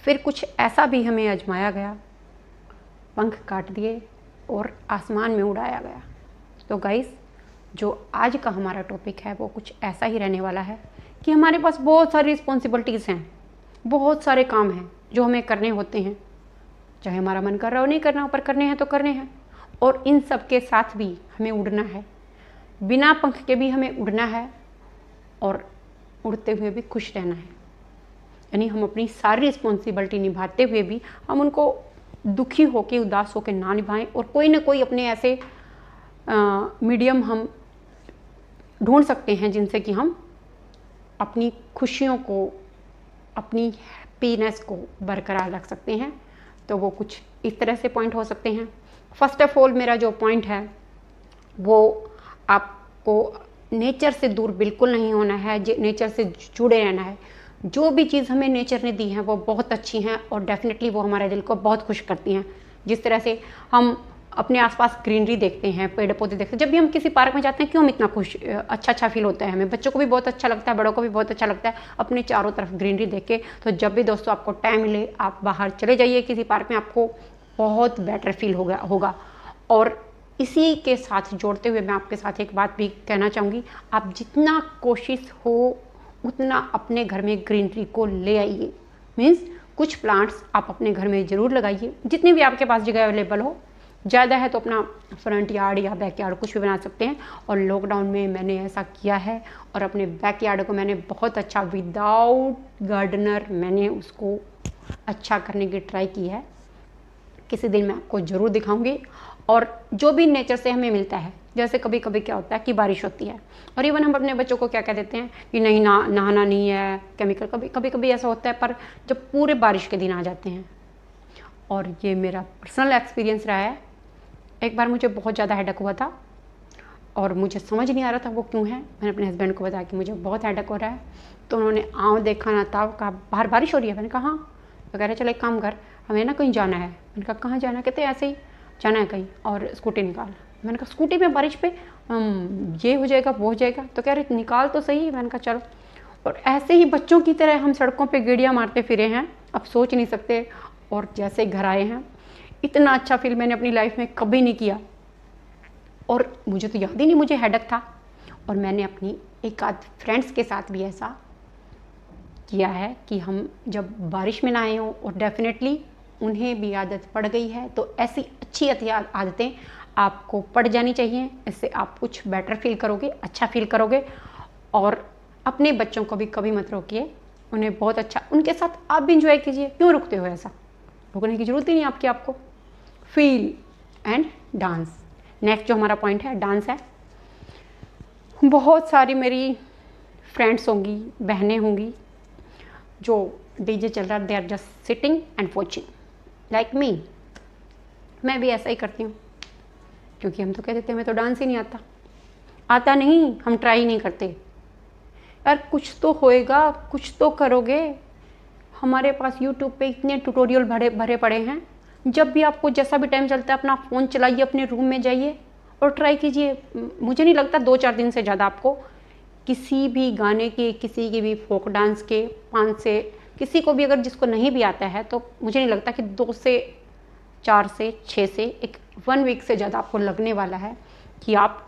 फिर कुछ ऐसा भी हमें आजमाया गया, पंख काट दिए और आसमान में उड़ाया गया। तो गाइस, जो आज का हमारा टॉपिक है वो कुछ ऐसा ही रहने वाला है कि हमारे पास बहुत सारी रिस्पॉन्सिबिलिटीज़ हैं, बहुत सारे काम हैं जो हमें करने होते हैं, चाहे हमारा मन कर रहा हो नहीं करना हो, पर करने हैं तो करने हैं। और इन सब के साथ भी हमें उड़ना है, बिना पंख के भी हमें उड़ना है और उड़ते हुए भी खुश रहना है। यानी हम अपनी सारी रिस्पॉन्सिबिलिटी निभाते हुए भी हम उनको दुखी होकर, उदास होकर ना निभाएं, और कोई ना कोई अपने ऐसे मीडियम हम ढूंढ सकते हैं जिनसे कि हम अपनी खुशियों को, अपनी हैप्पीनेस को बरकरार रख सकते हैं। तो वो कुछ इस तरह से पॉइंट हो सकते हैं। फर्स्ट ऑफ ऑल, मेरा जो पॉइंट है वो आपको नेचर से दूर बिल्कुल नहीं होना है, नेचर से जुड़े रहना है। जो भी चीज़ हमें नेचर ने दी है वो बहुत अच्छी हैं और डेफिनेटली वो हमारे दिल को बहुत खुश करती हैं। जिस तरह से हम अपने आसपास ग्रीनरी देखते हैं, पेड़ पौधे देखते हैं, जब भी हम किसी पार्क में जाते हैं क्यों हम इतना खुश, अच्छा फील होता है हमें, बच्चों को भी बहुत अच्छा लगता है, बड़ों को भी बहुत अच्छा लगता है अपने चारों तरफ ग्रीनरी देख के। तो जब भी दोस्तों आपको टाइम मिले आप बाहर चले जाइए किसी पार्क में, आपको बहुत बेटर फील होगा। और इसी के साथ जोड़ते हुए मैं आपके साथ एक बात भी कहना चाहूँगी, आप जितना कोशिश हो उतना अपने घर में ग्रीनरी को ले आइए। मीन्स कुछ प्लांट्स आप अपने घर में ज़रूर लगाइए, जितनी भी आपके पास जगह अवेलेबल हो। ज़्यादा है तो अपना फ्रंट यार्ड या बैक यार्ड कुछ भी बना सकते हैं। और लॉकडाउन में मैंने ऐसा किया है और अपने बैक यार्ड को मैंने बहुत अच्छा, विदाउट गार्डनर मैंने उसको अच्छा करने की ट्राई की है। किसी दिन मैं आपको ज़रूर दिखाऊंगी। और जो भी नेचर से हमें मिलता है, जैसे कभी कभी क्या होता है कि बारिश होती है और इवन हम अपने बच्चों को क्या कह देते हैं कि नहीं नहाना नहीं है, केमिकल, कभी ऐसा होता है। पर जब पूरे बारिश के दिन आ जाते हैं, और ये मेरा पर्सनल एक्सपीरियंस रहा है, एक बार मुझे बहुत ज़्यादा हेडेक हुआ था और मुझे समझ नहीं आ रहा था वो क्यों है। मैंने अपने हस्बैंड को बताया कि मुझे बहुत हेडेक हो रहा है, तो उन्होंने आँव देखा ना ताव, कहा बाहर बारिश हो रही है। मैंने कहा हाँ। तो कह रहे चलो एक काम कर, हमें ना कहीं जाना है। मैंने कहा कहाँ जाना है? कहते ऐसे ही जाना है कहीं, और स्कूटी निकाल। मैंने कहा स्कूटी में बारिश पे ये हो जाएगा वो हो जाएगा। तो कह रहे निकाल तो सही। मैंने कहा चलो। और ऐसे ही बच्चों की तरह हम सड़कों पे गेड़ियाँ मारते फिरे हैं, अब सोच नहीं सकते। और जैसे घर आए हैं, इतना अच्छा फील मैंने अपनी लाइफ में कभी नहीं किया। और मुझे तो याद ही नहीं मुझे हेडेक था। और मैंने अपनी एक आध फ्रेंड्स के साथ भी ऐसा किया है कि हम जब बारिश में नहाए हों, और डेफिनेटली उन्हें भी आदत पड़ गई है। तो ऐसी अच्छी आदतें आपको पड़ जानी चाहिए। इससे आप कुछ बेटर फील करोगे, अच्छा फील करोगे। और अपने बच्चों को भी कभी मत रोकिए, उन्हें बहुत अच्छा, उनके साथ आप भी इंजॉय कीजिए। क्यों रुकते हो? ऐसा रुकने की ज़रूरत ही नहीं आपको। Feel and dance. नेक्स्ट जो हमारा पॉइंट है डांस है। बहुत सारी मेरी फ्रेंड्स होंगी, बहनें होंगी जो डीजे चल रहा है, they are just sitting and watching like me. मैं भी ऐसा ही करती हूँ, क्योंकि हम तो कह देते हैं हमें तो डांस ही नहीं आता नहीं, हम ट्राई नहीं करते। यार कुछ तो होएगा, कुछ तो करोगे। हमारे पास यूट्यूब पे इतने ट्यूटोरियल भरे पड़े हैं। जब भी आपको जैसा भी टाइम चलता है अपना फ़ोन चलाइए, अपने रूम में जाइए और ट्राई कीजिए। मुझे नहीं लगता 2-4 दिन से ज़्यादा आपको किसी भी गाने के, किसी के भी फोक डांस के 5 से, किसी को भी अगर जिसको नहीं भी आता है, तो मुझे नहीं लगता कि 2 से 4 से 6 से 1 वीक से ज़्यादा आपको लगने वाला है कि आप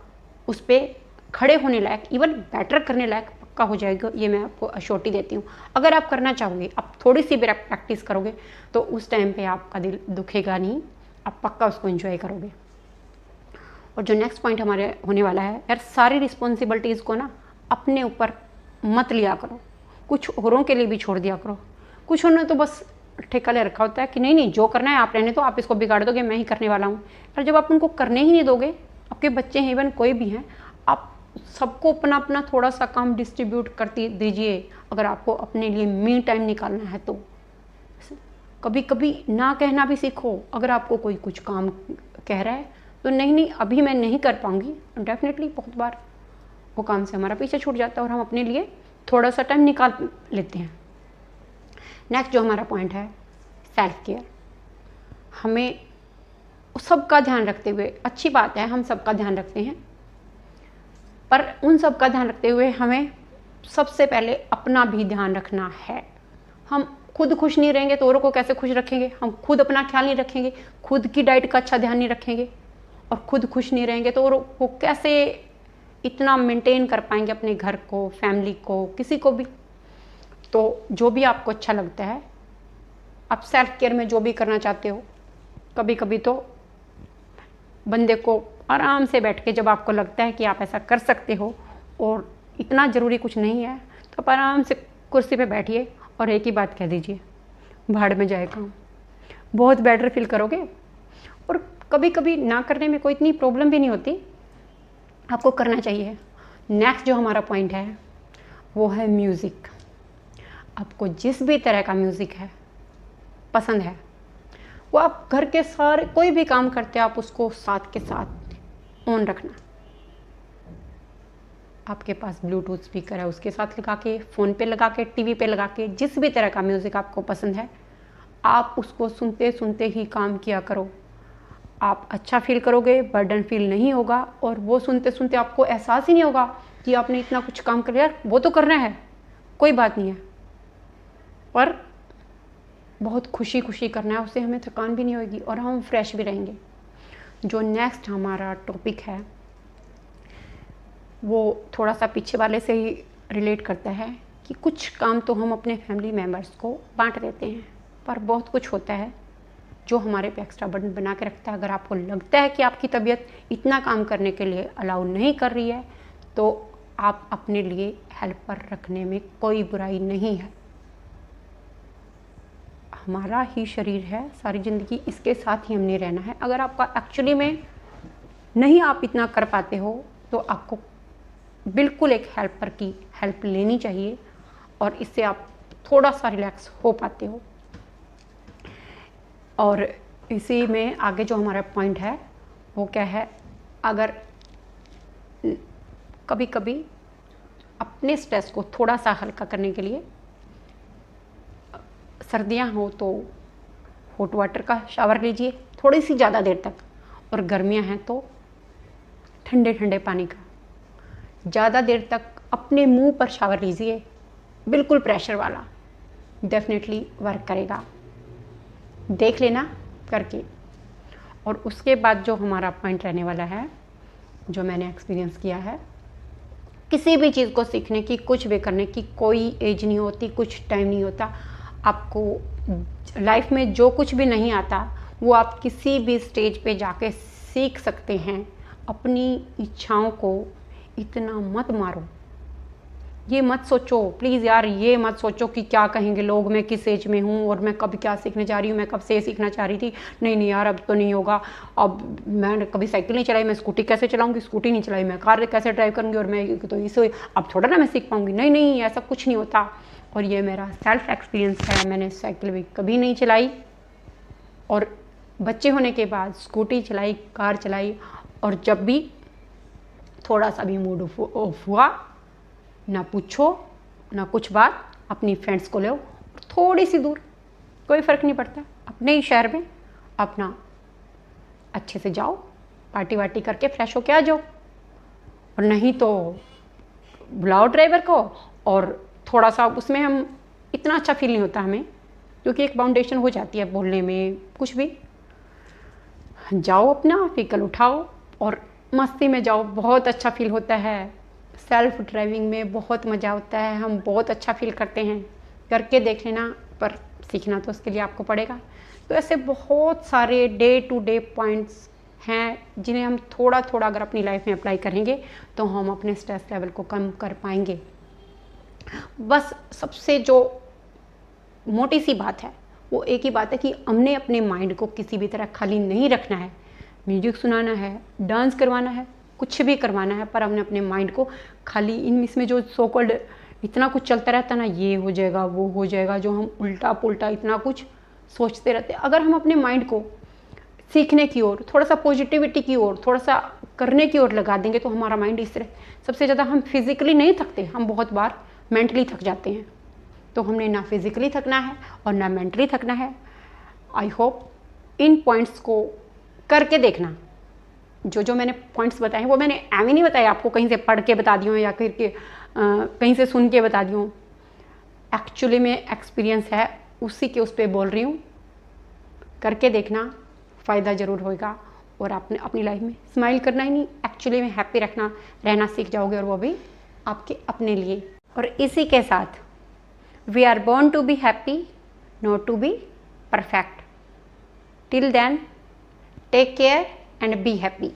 उस पर खड़े होने लायक, इवन बेटर करने लायक पक्का हो जाएगा। ये मैं आपको अश्योरिटी देती हूँ। अगर आप करना चाहोगे, आप थोड़ी सी भी प्रैक्टिस करोगे, तो उस टाइम पे आपका दिल दुखेगा नहीं, आप पक्का उसको एंजॉय करोगे। और जो नेक्स्ट पॉइंट हमारे होने वाला है, यार सारी रिस्पॉन्सिबिलिटीज़ को ना अपने ऊपर मत लिया करो, कुछ औरों के लिए भी छोड़ दिया करो। कुछ उन्होंने तो बस ठेका ले रखा होता है कि नहीं जो करना है आप रहने दो, आप इसको बिगाड़ दोगे, मैं ही करने वाला हूँ। पर जब आप उनको करने ही नहीं दोगे, आपके बच्चे हैं, इवन कोई भी हैं, आप सबको अपना अपना थोड़ा सा काम डिस्ट्रीब्यूट करती दीजिए। अगर आपको अपने लिए मी टाइम निकालना है तो कभी कभी ना कहना भी सीखो। अगर आपको कोई कुछ काम कह रहा है तो नहीं अभी मैं नहीं कर पाऊँगी, डेफिनेटली बहुत बार वो काम से हमारा पीछे छूट जाता है और हम अपने लिए थोड़ा सा टाइम निकाल लेते हैं। नेक्स्ट जो हमारा पॉइंट है, सेल्फ केयर। हमें सबका ध्यान रखते हुए, अच्छी बात है हम सबका ध्यान रखते हैं, पर उन सबका ध्यान रखते हुए हमें सबसे पहले अपना भी ध्यान रखना है। हम खुद खुश नहीं रहेंगे तो औरों को कैसे खुश रखेंगे? हम खुद अपना ख्याल नहीं रखेंगे, खुद की डाइट का अच्छा ध्यान नहीं रखेंगे और खुद खुश नहीं रहेंगे तो औरों को कैसे इतना मेंटेन कर पाएंगे अपने घर को, फैमिली को, किसी को भी। तो जो भी आपको अच्छा लगता है, आप सेल्फ केयर में जो भी करना चाहते हो, कभी कभी तो बंदे को आराम से बैठ के, जब आपको लगता है कि आप ऐसा कर सकते हो और इतना ज़रूरी कुछ नहीं है, तो आप आराम से कुर्सी पे बैठिए और एक ही बात कह दीजिए, भाड़ में जाए काम। बहुत बेटर फील करोगे और कभी कभी ना करने में कोई इतनी प्रॉब्लम भी नहीं होती, आपको करना चाहिए। नेक्स्ट जो हमारा पॉइंट है वो है म्यूज़िक। आपको जिस भी तरह का म्यूज़िक है पसंद है, वो आप घर के सारे कोई भी काम करते हो आप उसको साथ के साथ ऑन रखना। आपके पास ब्लूटूथ स्पीकर है, उसके साथ लगा के, फ़ोन पे लगा के, टीवी पे लगा के, जिस भी तरह का म्यूज़िक आपको पसंद है आप उसको सुनते सुनते ही काम किया करो। आप अच्छा फील करोगे, बर्डन फील नहीं होगा और वो सुनते सुनते आपको एहसास ही नहीं होगा कि आपने इतना कुछ काम कर लिया। वो तो करना है, कोई बात नहीं है, पर बहुत खुशी खुशी करना है, उससे हमें थकान भी नहीं होगी और हम फ्रेश भी रहेंगे। जो नेक्स्ट हमारा टॉपिक है वो थोड़ा सा पीछे वाले से ही रिलेट करता है कि कुछ काम तो हम अपने फैमिली मेम्बर्स को बांट देते हैं, पर बहुत कुछ होता है जो हमारे पे एक्स्ट्रा बर्डन बना के रखता है। अगर आपको लगता है कि आपकी तबीयत इतना काम करने के लिए अलाउ नहीं कर रही है तो आप अपने लिए हेल्पर रखने में कोई बुराई नहीं है। हमारा ही शरीर है, सारी ज़िंदगी इसके साथ ही हमने रहना है। अगर आपका एक्चुअली में नहीं आप इतना कर पाते हो तो आपको बिल्कुल एक हेल्पर की हेल्प लेनी चाहिए और इससे आप थोड़ा सा रिलैक्स हो पाते हो। और इसी में आगे जो हमारा पॉइंट है वो क्या है, अगर कभी कभी अपने स्ट्रेस को थोड़ा सा हल्का करने के लिए, सर्दियां हो तो हॉट वाटर का शावर लीजिए थोड़ी सी ज़्यादा देर तक, और गर्मियां हैं तो ठंडे ठंडे पानी का ज़्यादा देर तक अपने मुंह पर शावर लीजिए, बिल्कुल प्रेशर वाला, डेफिनेटली वर्क करेगा, देख लेना करके। और उसके बाद जो हमारा पॉइंट रहने वाला है, जो मैंने एक्सपीरियंस किया है, किसी भी चीज़ को सीखने की, कुछ भी करने की कोई एज नहीं होती, कुछ टाइम नहीं होता। आपको लाइफ में जो कुछ भी नहीं आता वो आप किसी भी स्टेज पे जाके सीख सकते हैं। अपनी इच्छाओं को इतना मत मारो, ये मत सोचो प्लीज़ यार, ये मत सोचो कि क्या कहेंगे लोग, मैं किस एज में हूँ और मैं कब क्या सीखने जा रही हूँ, मैं कब से सीखना चाह रही थी, नहीं यार अब तो नहीं होगा, अब मैं कभी साइकिल नहीं चलाई, मैं स्कूटी कैसे चलाऊंगी, स्कूटी नहीं चलाई मैं कार कैसे ड्राइव करूँगी, और मैं तो इसे अब थोड़ा ना मैं सीख पाऊँगी, नहीं ऐसा कुछ नहीं होता। और ये मेरा सेल्फ एक्सपीरियंस है, मैंने साइकिल भी कभी नहीं चलाई और बच्चे होने के बाद स्कूटी चलाई, कार चलाई, और जब भी थोड़ा सा भी मूड ऑफ हुआ, ना पूछो ना कुछ बात, अपनी फ्रेंड्स को ले थोड़ी सी दूर, कोई फ़र्क नहीं पड़ता, अपने ही शहर में अपना अच्छे से जाओ, पार्टी वार्टी करके फ्रेश होके आ जाओ। और नहीं तो बुलाओ ड्राइवर को, और थोड़ा सा उसमें हम इतना अच्छा फील नहीं होता हमें, क्योंकि एक बाउंडेशन हो जाती है बोलने में, कुछ भी जाओ अपना व्हीकल उठाओ और मस्ती में जाओ, बहुत अच्छा फील होता है। सेल्फ ड्राइविंग में बहुत मज़ा होता है, हम बहुत अच्छा फील करते हैं, करके देख लेना, पर सीखना तो उसके लिए आपको पड़ेगा। तो ऐसे बहुत सारे डे टू डे पॉइंट्स हैं जिन्हें हम थोड़ा थोड़ा अगर अपनी लाइफ में अप्लाई करेंगे तो हम अपने स्ट्रेस लेवल को कम कर पाएंगे। बस सबसे जो मोटी सी बात है वो एक ही बात है कि हमने अपने माइंड को किसी भी तरह खाली नहीं रखना है। म्यूजिक सुनाना है, डांस करवाना है, कुछ भी करवाना है, पर हमने अपने माइंड को खाली इसमें जो सो कॉल्ड इतना कुछ चलता रहता ना, ये हो जाएगा वो हो जाएगा, जो हम उल्टा पुल्टा इतना कुछ सोचते रहते हैं। अगर हम अपने माइंड को सीखने की ओर, थोड़ा सा पॉजिटिविटी की ओर, थोड़ा सा करने की ओर लगा देंगे तो हमारा माइंड इस तरह, सबसे ज़्यादा हम फिज़िकली नहीं थकते, हम बहुत बार मेंटली थक जाते हैं। तो हमने ना फिज़िकली थकना है और ना मेंटली थकना है। आई होप इन पॉइंट्स को करके देखना। जो मैंने पॉइंट्स बताए वो मैंने एवं नहीं बताया आपको, कहीं से पढ़ के बता दी हूँ या फिर कहीं से सुन के बता दी हूँ। एक्चुअली में एक्सपीरियंस है उसी के उस पर बोल रही हूँ, करके देखना, फ़ायदा ज़रूर होगा और आपने अपनी लाइफ में स्माइल करना ही नहीं, एक्चुअली में हैप्पी रहना सीख जाओगे, और वो भी आपके अपने लिए। और इसी के साथ we are born to be happy, not to be perfect. Till then take care and be happy.